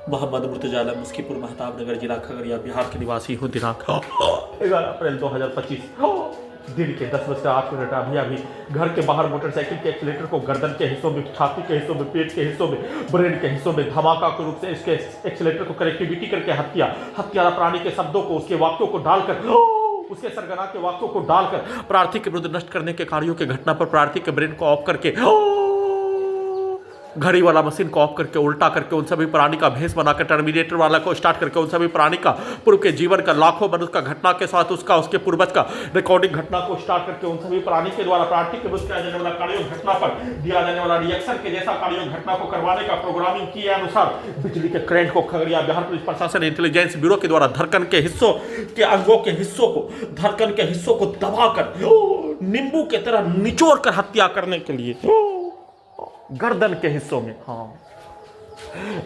मोहम्मद मुर्तजा आलम मुस्कीपुर महताब नगर जिला खगड़िया बिहार के निवासी हूँ। दिनांक 11 अप्रैल 2025 दिन के 10:08 अभी घर के बाहर मोटरसाइकिल के एक्सीलेटर को गर्दन के हिस्सों में, छाती के हिस्सों में, पेट के हिस्सों में, ब्रेन के हिस्सों में धमाका के रूप से इसके एक्सीलेटर को कनेक्टिविटी करके हत्यारा प्राणी के शब्दों को, उसके वाक्यों को डालकर, उसके सरगना के वाक्यों को डालकर प्रार्थी के विरुद्ध नष्ट करने के कार्यों की घटना पर प्रार्थी के ब्रेन को ऑफ करके, घड़ी वाला मशीन को ऑफ करके, उल्टा करके उन सभी प्राणी का भेष बनाकर, टर्मिनेटर वाला को स्टार्ट करके उन सभी प्राणी का पूर्व के जीवन का, लाखों मनुष्य का घटना के साथ उसका, उसके पूर्वज का रिकॉर्डिंग घटना को स्टार्ट करके उन सभी प्राणी के द्वारा प्रार्थी के विरुद्ध किया जाने वाला कार्यों घटना पर दिया जाने वाला रिएक्शन के जैसा कार्यों घटना को करवाने का प्रोग्रामिंग किए अनुसार बिजली के करंट को खगड़िया बिहार पुलिस प्रशासन इंटेलिजेंस ब्यूरो के द्वारा धड़कन के हिस्सों के, अंगों के हिस्सों को, धड़कन के हिस्सों को दबाकर नींबू की तरह निचोड़ कर हत्या करने के लिए गर्दन के हिस्सों में,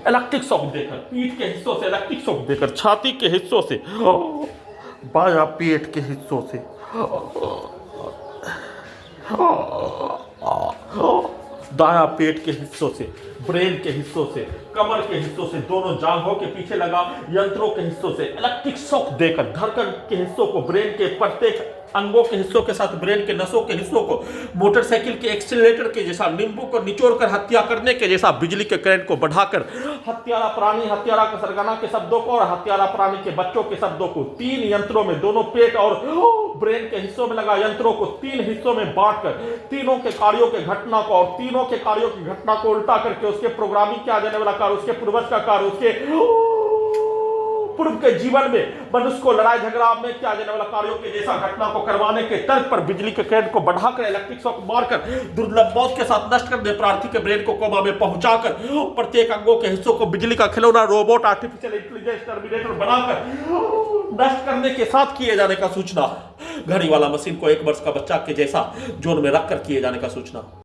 इलेक्ट्रिक शॉक देकर, पीठ के हिस्सों से इलेक्ट्रिक शॉक देकर, छाती के हिस्सों से, बायां पेट के हिस्सों से, दायां पेट के हिस्सों से, ब्रेन के हिस्सों से, कमर के हिस्सों से, दोनों जांघों के पीछे लगा यंत्रों के हिस्सों से इलेक्ट्रिक शॉक देकर धड़कन के हिस्सों को, ब्रेन के प्रत्येक अंगों के हिस्सों के साथ ब्रेन के नसों के हिस्सों को मोटरसाइकिल के एक्सीलरेटर के जैसा, नींबू को निचोड़कर हत्या करने के जैसा बिजली के करंट को बढ़ाकर हत्यारा प्राणी, हत्यारा के सरगना के शब्दों को और हत्यारा प्राणी के बच्चों के शब्दों को 3 यंत्रों में, दोनों पेट और ब्रेन के हिस्सों में लगा यंत्रों को 3 हिस्सों में बांटकर तीनों के कार्यों के घटना को और तीनों के कार्यों की घटना को उल्टा करके उसके प्रोग्रामिंग किया जाने वाला कार्य, उसके पूर्वज का कार्य, उसके पूर्व के जीवन में मनुष्य को लड़ाई झगड़ा में किया जाने वाला कार्यों के जैसा घटना को करवाने के तर्क पर बिजली के करंट को बढ़ाकर, इलेक्ट्रिक शॉक मारकर दुर्लभ मौत के साथ नष्ट कर दे, प्रार्थी के ब्रेन को कोमा में पहुंचाकर प्रत्येक अंगों के हिस्सों को बिजली का खिलौना, रोबोट, आर्टिफिशियल इंटेलिजेंस, टर्मिनेटर बनाकर नष्ट करने के साथ किए जाने का सूचना, घड़ी वाला मशीन को 1 वर्ष का बच्चा के जैसा जोन में रखकर किए जाने का सूचना।